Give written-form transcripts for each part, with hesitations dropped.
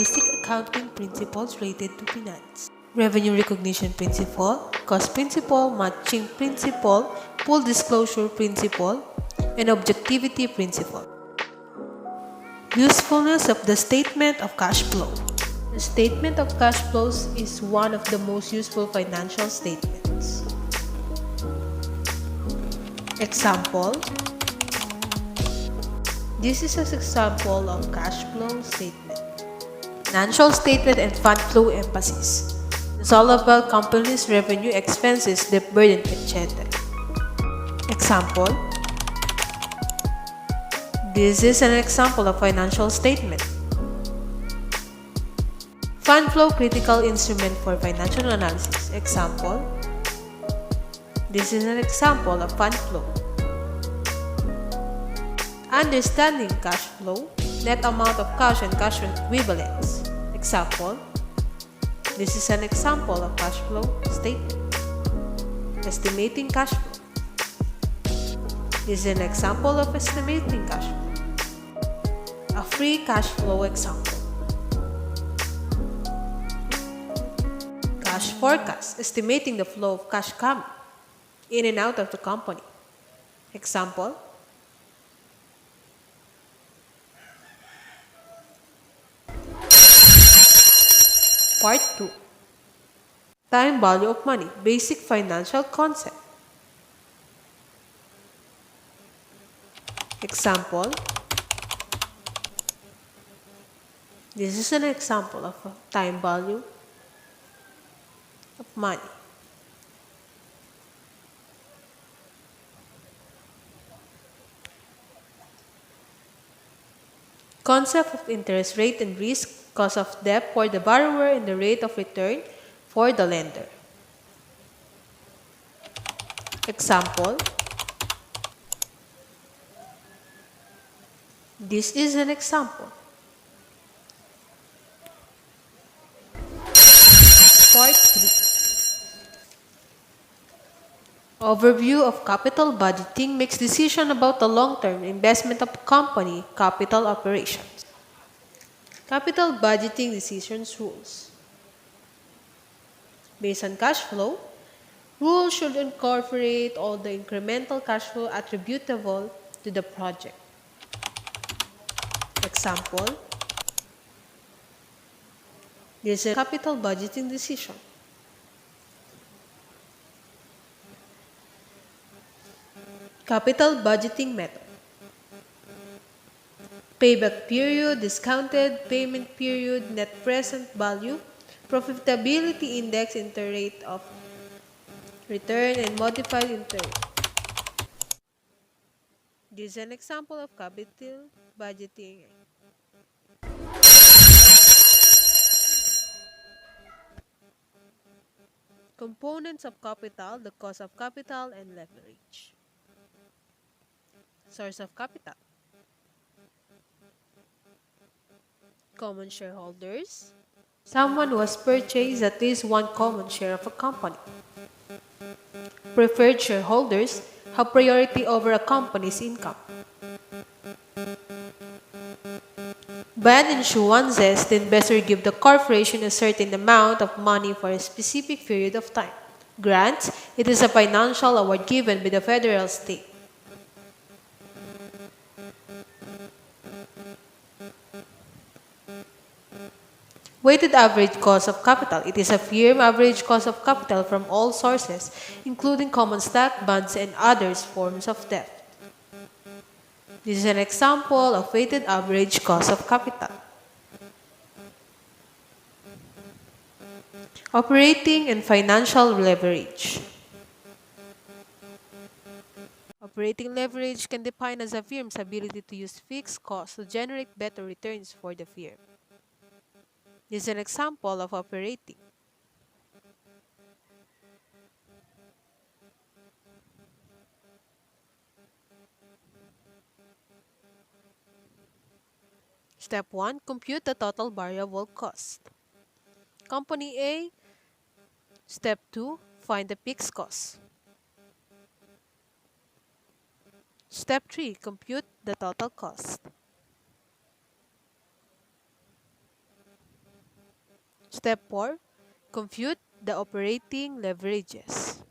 basic accounting principles related to finance. Revenue recognition principle, cost principle, matching principle, full disclosure principle, and objectivity principle. Usefulness of the statement of cash flow. The statement of cash flows is one of the most useful financial statements. Example. This is an example of cash flow statement. Financial statement and fund flow emphasis. It's all about company's revenue, expenses, debt burden, etc. Example. This is an example of financial statement. Fund flow critical instrument for financial analysis. Example. This is an example of fund flow. Understanding cash flow, net amount of cash and cash equivalents. Example. This is an example of cash flow statement. Estimating cash flow. This is an example of estimating cash flow. A free cash flow example. Cash forecast, estimating the flow of cash coming in and out of the company. Example. Part 2. Time value of money, basic financial concept. Example. This is an example of a time value of money. Concept of interest rate and risk, cost of debt for the borrower and the rate of return for the lender. Example. This is an example. Part 3. Overview of capital budgeting makes decision about the long-term investment of company capital operations. Capital budgeting decisions rules. Based on cash flow, rules should incorporate all the incremental cash flow attributable to the project. Example. This is a capital budgeting decision. Capital budgeting method. Payback period, discounted payment period, net present value, profitability index, interest rate of return, and modified interest. This is an example of capital budgeting. Components of capital, the cost of capital, and leverage. Source of capital. Common shareholders. Someone who has purchased at least one common share of a company. Preferred shareholders have priority over a company's income. Bond issuances, the investor give the corporation a certain amount of money for a specific period of time. Grants, it is a financial award given by the federal state. Weighted average cost of capital. It is a firm average cost of capital from all sources, including common stock, bonds, and other forms of debt. This is an example of weighted average cost of capital. Operating and financial leverage. Operating leverage can be defined as a firm's ability to use fixed costs to generate better returns for the firm. This is an example of operating. Step 1. Compute the total variable cost. Company A. Step 2. Find the fixed cost. Step 3. Compute the total cost. Step 4. Compute the operating leverages.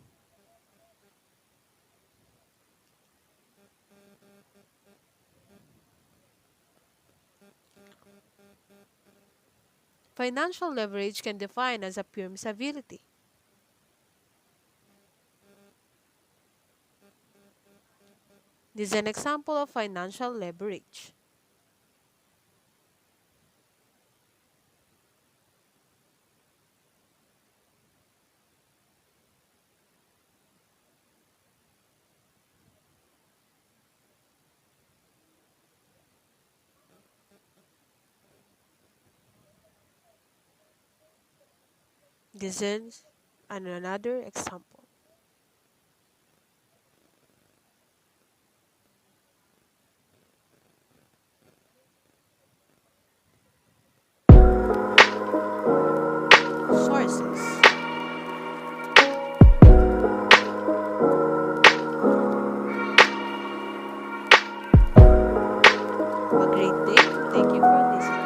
Financial leverage can define as a permissibility. This is an example of financial leverage. This is another example. Sources. Have a great day. Thank you for listening.